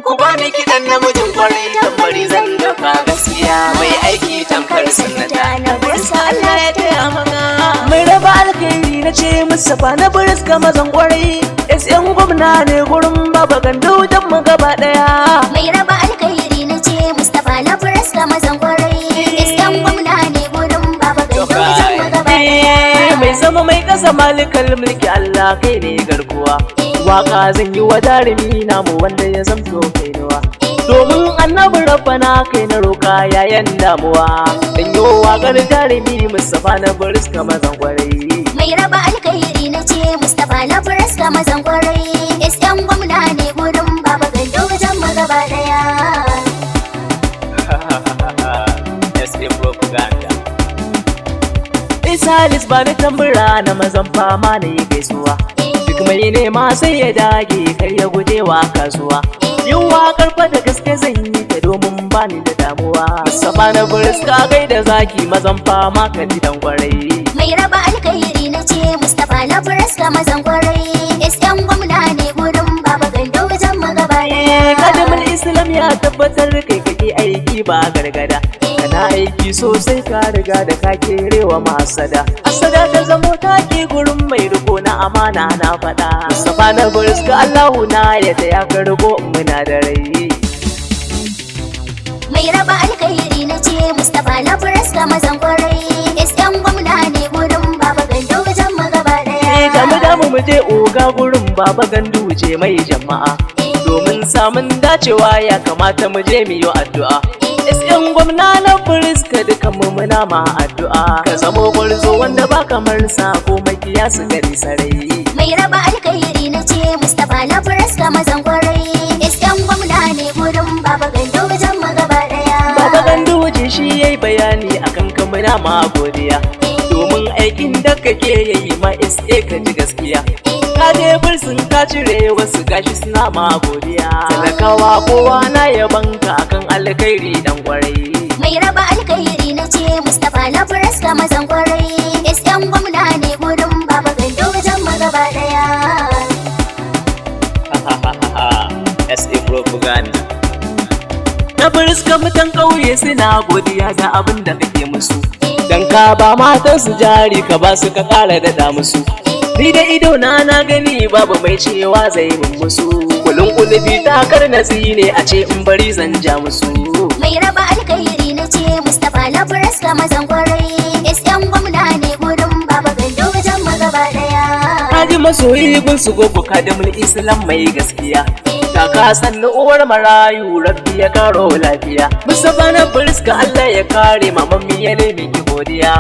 Ku bani kiɗan namijin kwarai tambari zan doka gaskiya mai aiki tamkar sunnata na burska Allah ya taya maka. Mai raba alkhairi na ce Mustapha na burska mazan kwarai SM gwamna ne gurin baba gandu don mu gaba daya. Mai raba alkhairi na ce Mustapha na burska mazan kwarai SM gwamna ne gurin baba gandu don mu gaba daya. Mai sama mai kasa malikal mulki Allah kai ne garkuwa. Waka zan yi wa jarumi namu wanda ya zamto kainuwa. Domin annabi rabbana kai na roka yayan damuwa. Dan yi wakar jarumi Mustapha na burska mazan kwarai. Mai raba alkhairi na ce Mustapha na burska mazan kwarai SM gwamna ne gurin baba gandu don mu gaba daya. SA propaganda. Salis ba ni tambura na mazan fama na yi gaisuwa. Duk mai nema sai ya dage kar ya guje wa kasuwa. Yin wakar fa da gaske zan yi ta domin bani da damuwa. Mustapha na burska gai da zaki mazan fama ka ji dan kwarai. Mai raba alkhairi na ce Mustapha na burska mazan kwarai SM gwamna ne gurin baba gandu don mu gaba daya. Kadimul Islam ya tabbatar kai kake aiki ba gargada. Kana aiki sosai ka riga da ka kerewa masada. Asada ta zamo take gurin mai riko na amana na faɗa. Mustapha na burska Allahu na ya taya ka riko muna da rai. Mai raba alkhairi na ce Mustapha na burska mazan kwarai SM gwamna ne gurin baba gandu don mu gaba daya. Damu mu je oga gurin baba gandu je mai jama'a. Domin samun dacewa ya kamata mu je mu yi addu'a. SM gwamna na burska dukan mu muna ma addu'a. Ka zamo gwarzo wanda ba kamar sa ko makiya su gari sarai. Mai raba alkhairi na ce Mustapha na burska mazan kwarai SM gwamna ne gurin baba gandu don mu gaba daya. Baba gandu je shi yayi bayani akan ka muna ma godiya. Domin aikin da kake yayi ma SA ka ji gaskiya. Ka je bursun ka cire wasu gashi suna ma godiya. Talakawa kowa na yabanka akan alkhairi dan kwarai. Mai raba alkhairi na ce Mustapha na burska mazan kwarai SM gwamna ne gurin baba gandu don mu gaba daya. SA propaganda. Na burska mutan ƙauye suna godiya da abin da kake musu. Dan ka ba matan su jari ka ba su ka ƙara daɗa musu. Ni da ido na gani babu mai cewa zai mun musu. Kulun kulubi takar nasi ne a ce in bari zan ja musu. Mai raba alkhairi na ce Mustapha na burska mazan kwarai SM gwamna ne gurin baba gandu don mu gaba daya. Kaji masoyi gun su gogo kadimul Islam mai gaskiya. Da ka sanni uwar marayu rabbi ya karo lafiya. Mustapha na burska Allah ya kare mamammi ya nemi ki godiya.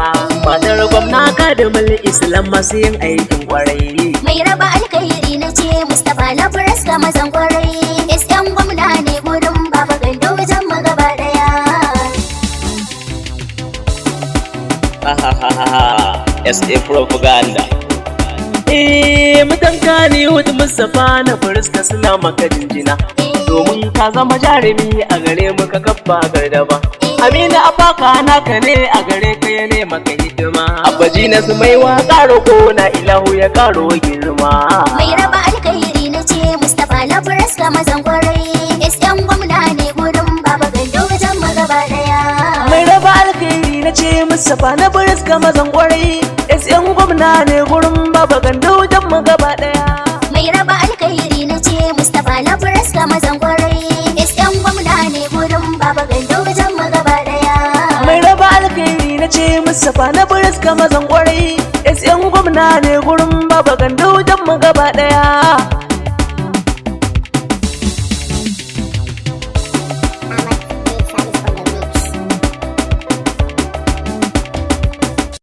Matar gwamna kadimul Islam masu yin aikin kwarai. Mai raba alkhairi na ce Mustapha na burska mazan kwarai SM gwamna ne gurin baba gandu don mu gaba daya. SA propaganda. Mutan kani hutu Mustapha na burska suna maka jinjina. Domin ka zama jarumi a gare mu ka kabba gardaba. Amina abaka naka ne a gare ka ya ne maka hidima. Abaji na su mai waka roƙo na ilahu ya karo girma. Mai raba alkhairi na ce Mustapha na burska mazan kwarai SM gwamna ne gurin baba gandu don mu gaba daya. Mai raba alkhairi na ce Mustapha na burska mazan kwarai SM gwamna ne gurin baba gandu don mu gaba daya. Mai raba alkhairi na ce Mustapha na burska mazan kwarai SM gwamna ne gurin baba gandu don mu gaba daya. Mai raba alkhairi na ce Mustapha na burska mazan kwarai SM gwamna ne gurin baba gandu don mu gaba daya.